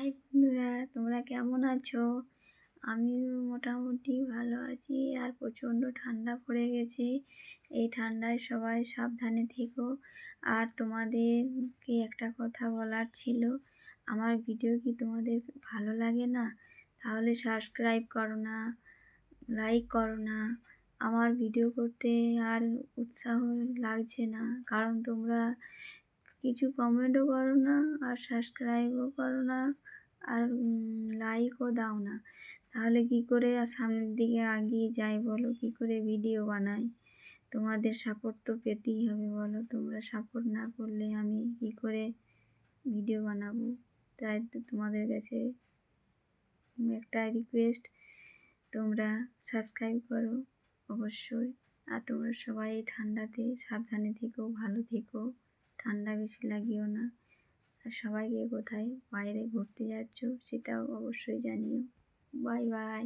High বন্ধুরা, তোমরা কেমন আছো? আমিও মোটামুটি ভালো আছি। আর প্রচণ্ড ঠান্ডা পড়ে গেছে। এই ঠান্ডায় সবাই সাবধানে থেকো। আর তোমাদেরকে একটা কথা বলার ছিল, আমার ভিডিও কি তোমাদের ভালো লাগে না? তাহলে সাবস্ক্রাইব করো না, লাইক করো না। আমার ভিডিও করতে আর উৎসাহ লাগছে না, কারণ তোমরা কিছু কমেন্টও করো না, আর সাবস্ক্রাইবও করো না, আর লাইকও দাও না। তাহলে কি করে সামনের দিকে এগিয়ে যাই বলো? কি করে ভিডিও বানাই? তোমাদের সাপোর্ট তো পেতেই হবে, বলো? তোমরা সাপোর্ট না করলে আমি কি করে ভিডিও বানাবো? তাই তো তোমাদের কাছে একটা রিকোয়েস্ট, তোমরা সাবস্ক্রাইব করো অবশ্যই। আর তোমরা সবাই ঠান্ডাতে সাবধানে থেকো, ভালো থেকো, ঠান্ডা বেশি লাগিও না। আর সবাইকে কোথায় বাইরে ঘুরতে যাচ্ছ সেটাও অবশ্যই জানিও। Bye bye.